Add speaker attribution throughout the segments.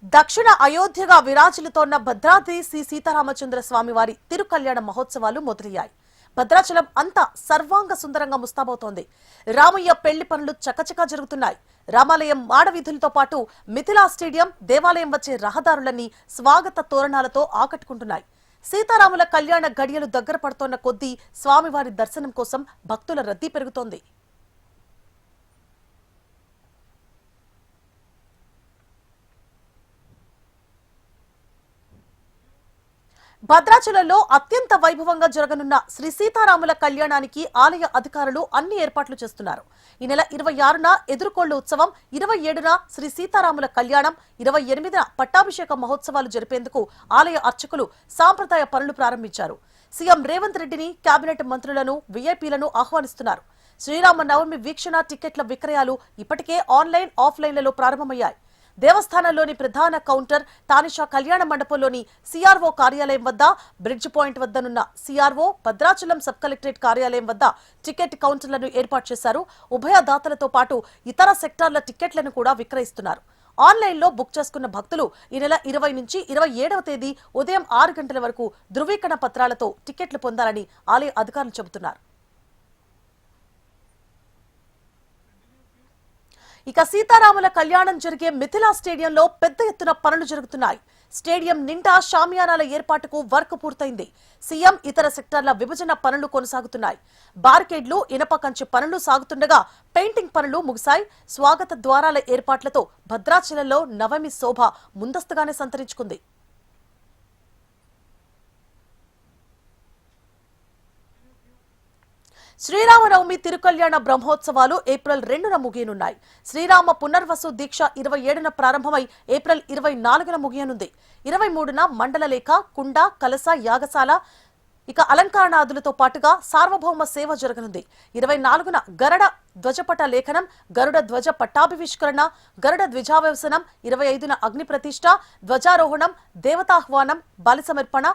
Speaker 1: దక్షిణ అయోధ్యగా విరాజిల్లుతోన్న భద్రాద్రి శ్రీ సీతారామచంద్ర స్వామి వారి తిరుకల్యాణ మహోత్సవాలు మొదలయ్యాయి. భద్రాచలం అంతా సర్వాంగ సుందరంగా ముస్తాబవుతోంది. రామయ్య పెళ్లి పనులు చకచకా జరుగుతున్నాయి. రామాలయం మాడవీధులతో పాటు మిథిలా స్టేడియం, దేవాలయం వచ్చే రహదారులన్నీ స్వాగత తోరణాలతో ఆకట్టుకుంటున్నాయి. సీతారాముల కళ్యాణ గడియలు దగ్గర పడుతోన్న కొద్దీ స్వామివారి దర్శనం కోసం భక్తుల రద్దీ పెరుగుతోంది. భద్రాచలంలో అత్యంత వైభవంగా జరగనున్న శ్రీ సీతారాముల కళ్యాణానికి ఆలయ అధికారులు అన్ని ఏర్పాట్లు చేస్తున్నారు. ఈ నెల 26న ఎదురుకోళ్ల ఉత్సవం, 27న శ్రీ సీతారాముల కళ్యాణం, 28న పట్టాభిషేక మహోత్సవాలు జరిపేందుకు ఆలయ అర్చకులు సాంప్రదాయ పనులు ప్రారంభించారు. సీఎం రేవంత్ రెడ్డిని, కేబినెట్ మంత్రులను, వీఐపీలను ఆహ్వానిస్తున్నారు. శ్రీరామ నవమి వీక్షణ టికెట్ల విక్రయాలు ఇప్పటికే ఆన్లైన్, ఆఫ్లైన్లలో ప్రారంభమయ్యాయి. దేవస్థానంలోని ప్రధాన కౌంటర్, తానిషా కళ్యాణ మండపంలోని సిఆర్ఓ కార్యాలయం వద్ద, బ్రిడ్జ్ పాయింట్ వద్దనున్న సిఆర్ఓ, భద్రాచలం సబ్ కలెక్టరేట్ కార్యాలయం వద్ద టికెట్ కౌంటర్లను ఏర్పాటు చేశారు. ఉభయదాతలతో పాటు ఇతర సెక్టార్ల టికెట్లను కూడా విక్రయిస్తున్నారు. ఆన్లైన్లో బుక్ చేసుకున్న భక్తులు ఈ నెల 20 నుంచి 27వ తేదీ ఉదయం 6 గంటల వరకు ధృవీకరణ పత్రాలతో టికెట్లు పొందాలని ఆలయ అధికారులు చెబుతున్నారు. ఇక సీతారాముల కళ్యాణం జరిగే మిథిలా స్టేడియంలో పెద్ద ఎత్తున పనులు జరుగుతున్నాయి. స్టేడియం నిండా షామియానాల ఏర్పాటుకు వర్క్ పూర్తయింది. సీఎం, ఇతర సెక్టార్ల విభజన పనులు కొనసాగుతున్నాయి. బార్కేడ్లు, ఇనప కంచె పనులు సాగుతుండగా పెయింటింగ్ పనులు ముగిశాయి. స్వాగత ద్వారాల ఏర్పాట్లతో భద్రాచలంలో నవమి శోభ ముందస్తుగానే సంతరించుకుంది. శ్రీరామనవమి తిరుకల్యాణ బ్రహ్మోత్సవాలు ఏప్రిల్ 2న ముగియనున్నాయి. శ్రీరామ పునర్వసు దీక్ష 27న ప్రారంభమై ఏప్రిల్ 24న ముగియనుంది. 23న మండల లేఖ, కుండ, కలస, యాగశాల, ఇక అలంకరణాదులతో పాటుగా సార్వభౌమ సేవ జరగనుంది. 24న గరుడ ధ్వజపట లేఖనం, గరుడ ధ్వజ పట్టాభివిష్కరణ, గరుడ ధ్వజావసనం, 25న అగ్ని ప్రతిష్ఠ, ధ్వజారోహణం, దేవతాహ్వానం, బలి సమర్పణ,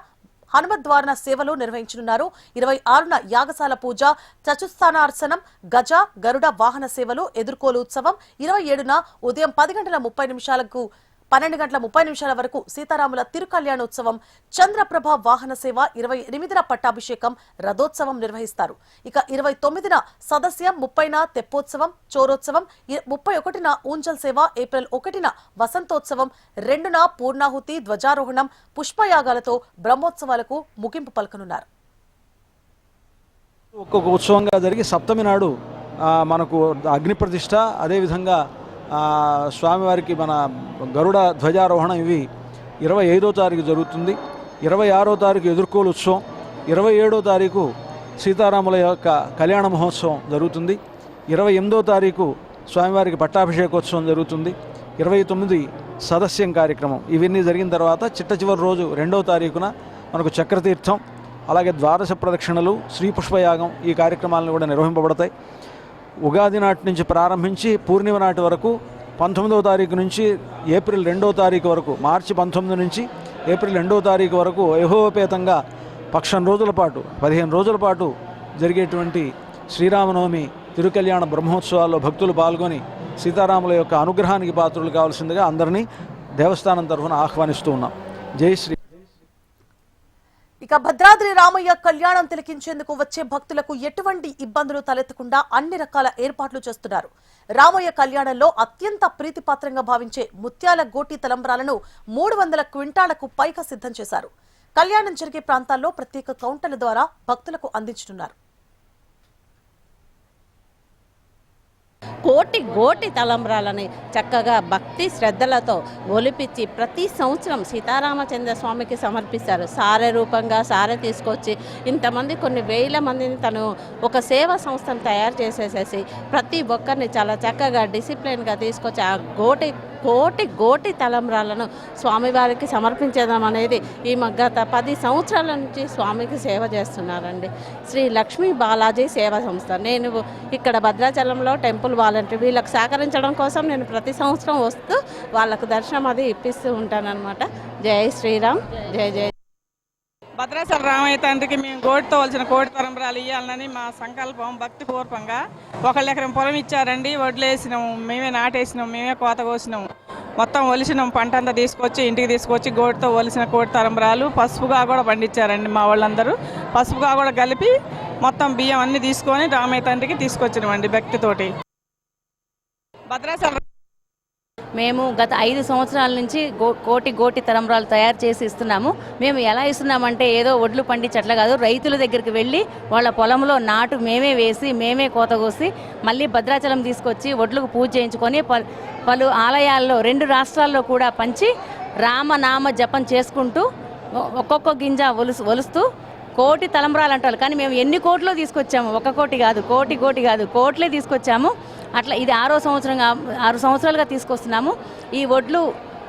Speaker 1: హనుమద్వారణ సేవలు నిర్వహించనున్నారు. 26న యాగశాల పూజ, చతుస్థానార్చనం, గజ, గరుడ వాహన సేవలు, ఎదుర్కోలు ఉత్సవం, 27న ఉదయం 10:30 12 గంటల 30 నిమిషాల వరకు సీతారాముల తిరుకల్యాణోత్సవం, చంద్రప్రభ వాహన సేవ, 28న పట్టాభిషేకం, రథోత్సవం నిర్వహిస్తారు. ఇక 29న సదస్యం, 30న తెప్పోత్సవం, చోరోత్సవం, 31న ఊంజల్ సేవ, ఏప్రిల్ 1న వసంతోత్సవం, 2న పూర్ణాహుతి, ధ్వజారోహణం, పుష్పయాగాలతో బ్రహ్మోత్సవాలకు ముగింపు పలకనున్నారు.
Speaker 2: ఒక్కొక్క ఉత్సవంగా జరిగి సప్తమి నాడు మనకు అగ్ని ప్రతిష్ఠ, అదేవిధంగా స్వామివారికి మన గరుడ ధ్వజారోహణం ఇవి 25వ తారీఖు జరుగుతుంది. 26వ తారీఖు ఎదుర్కోలు ఉత్సవం, 27వ తారీఖు సీతారాముల యొక్క కళ్యాణ మహోత్సవం జరుగుతుంది. 28వ తారీఖు స్వామివారికి పట్టాభిషేకోత్సవం జరుగుతుంది. 29 సదస్యం కార్యక్రమం. ఇవన్నీ జరిగిన తర్వాత చిట్ట చివరి రోజు 2వ తారీఖున మనకు చక్రతీర్థం, అలాగే ద్వాదశ ప్రదక్షిణలు, శ్రీ పుష్పయాగం, ఈ కార్యక్రమాలను కూడా నిర్వహింపబడతాయి. ఉగాది నాటి నుంచి ప్రారంభించి పూర్ణిమ నాటి వరకు 19వ తారీఖు నుంచి ఏప్రిల్ 2వ తారీఖు వరకు, మార్చి 19 నుంచి ఏప్రిల్ 2వ తారీఖు వరకు వైభవోపేతంగా పక్షం రోజుల పాటు 15 రోజుల పాటు జరిగేటువంటి శ్రీరామనవమి తిరుకల్యాణ బ్రహ్మోత్సవాల్లో భక్తులు పాల్గొని సీతారాముల యొక్క అనుగ్రహానికి పాత్రులు కావాల్సిందిగా అందరినీ దేవస్థానం తరఫున ఆహ్వానిస్తూ ఉన్నాం. జై శ్రీ.
Speaker 1: ఇక భద్రాద్రి రామయ్య కళ్యాణం తిలకించేందుకు వచ్చే భక్తులకు ఎటువంటి ఇబ్బందులు తలెత్తకుండా అన్ని రకాల ఏర్పాట్లు చేస్తున్నారు. రామయ్య కళ్యాణంలో అత్యంత ప్రీతిపాత్రంగా భావించే ముత్యాల గోటి తలంబ్రాలను 300 క్వింటాలకు పైగా సిద్ధం చేశారు. కళ్యాణం జరిగే ప్రాంతాల్లో ప్రత్యేక కౌంటర్ల ద్వారా భక్తులకు అందించనున్నారు.
Speaker 3: కోటి తలంబ్రాలని చక్కగా భక్తి శ్రద్ధలతో ఒలిపించి ప్రతి సంవత్సరం సీతారామచంద్ర స్వామికి సమర్పిస్తారు. సారె రూపంగా సారె తీసుకొచ్చి ఇంతమంది కొన్ని వేల మందిని తను ఒక సేవా సంస్థను తయారు చేసేసేసి ప్రతి ఒక్కరిని చాలా చక్కగా డిసిప్లిన్గా తీసుకొచ్చి ఆ కోటి తలంబ్రాలను స్వామివారికి సమర్పించడం అనేది ఈ గత 10 సంవత్సరాల నుంచి స్వామికి సేవ చేస్తున్నారండి. శ్రీ లక్ష్మీ బాలాజీ సేవా సంస్థ. నేను ఇక్కడ భద్రాచలంలో టెంపుల్ వాలంటీర్, వీళ్ళకి సహకరించడం కోసం నేను ప్రతి సంవత్సరం వస్తూ వాళ్ళకు దర్శనం అది ఇప్పిస్తూ ఉంటానన్నమాట. జై శ్రీరామ్, జై జై.
Speaker 4: భద్రాచల రామయ్య తండ్రికి మేము గోటితో వలసిన కోటి తలంబ్రాలు ఇవ్వాలని మా సంకల్పం. భక్తిపూర్వకంగా 1 ఎకరం పొలం ఇచ్చారండి, వడ్లు వేసినాము, మేమే నాటేసినాము, మేమే కోత కోసినాము. మొత్తం ఒలిసిన పంట అంతా తీసుకొచ్చి ఇంటికి తీసుకొచ్చి గోటితో ఒలిసిన కోటి తలంబ్రాలు పసుపుగా కూడా పండించారండి మా వాళ్ళందరూ. పసుపుగా కూడా కలిపి మొత్తం బియ్యం అన్నీ తీసుకొని రామయ్య తండ్రికి తీసుకొచ్చినామండి భక్తితోటి. భద్రాచలం
Speaker 5: మేము గత 5 సంవత్సరాల నుంచి కోటి తలంబ్రాలు తయారు చేసి ఇస్తున్నాము. మేము ఎలా ఇస్తున్నామంటే ఏదో ఒడ్లు పండించట్లా కాదు, రైతుల దగ్గరికి వెళ్ళి వాళ్ళ పొలంలో నాటు మేమే వేసి మేమే కోత కోసి మళ్ళీ భద్రాచలం తీసుకొచ్చి ఒడ్లకు పూజ చేయించుకొని పలు ఆలయాల్లో 2 రాష్ట్రాల్లో కూడా పంచి రామనామ జపం చేసుకుంటూ ఒక్కొక్క గింజ ఒలుస్తూ కోటి తలంబ్రాలు అంటారు. కానీ మేము ఎన్ని కోట్లో తీసుకొచ్చాము, 1 కోటి కాదు, కోటి కాదు, కోట్లే తీసుకొచ్చాము. అట్లా ఇది 6వ సంవత్సరాలుగా తీసుకొస్తున్నాము. ఈ ఒడ్లు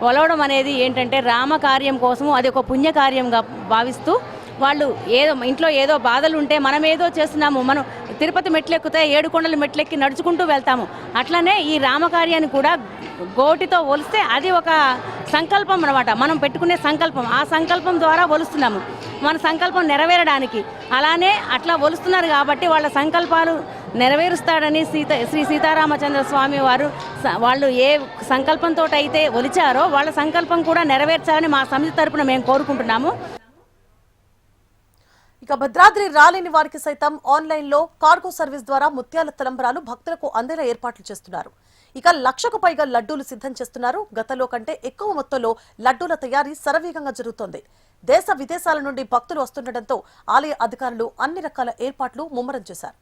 Speaker 5: ఒలవడం అనేది ఏంటంటే రామకార్యం కోసము, అది ఒక పుణ్యకార్యంగా భావిస్తూ వాళ్ళు ఇంట్లో ఏదో బాధలు ఉంటే మనం ఏదో చేస్తున్నాము, మనం తిరుపతి మెట్లెక్కితే 7 కొండలు మెట్లెక్కి నడుచుకుంటూ వెళ్తాము. అట్లనే ఈ రామకార్యాన్ని కూడా గోటితో ఒలిస్తే అది ఒక సంకల్పం అన్నమాట, మనం పెట్టుకునే సంకల్పం. ఆ సంకల్పం ద్వారా ఒలుస్తున్నాము మన సంకల్పం నెరవేరడానికి. అలానే అట్లా ఒలుస్తున్నారు కాబట్టి వాళ్ళ సంకల్పాలు నెరవేరుస్తాడని శ్రీ సీతారామచంద్ర స్వామి వారు వాళ్ళు ఏ సంకల్పంతో అయితే ఒలిచారో వాళ్ళ సంకల్పం కూడా నెరవేర్చాలని మా సమితి తరపున మేము కోరుకుంటున్నాము.
Speaker 1: ఇక భద్రాద్రి రాలేని వారికి సైతం ఆన్లైన్ లో కార్గో సర్వీస్ ద్వారా ముత్యాల తలంబ్రాలు భక్తులకు అందేలా ఏర్పాట్లు చేస్తున్నారు. ఇక 1,00,000కు పైగా లడ్డూలు సిద్ధం చేస్తున్నారు. గతంలో కంటే ఎక్కువ మొత్తంలో లడ్డూల తయారీ శరవేగంగా జరుగుతోంది. దేశ విదేశాల నుండి భక్తులు వస్తుండటంతో ఆలయ అధికారులు అన్ని రకాల ఏర్పాట్లు ముమ్మరం చేశారు.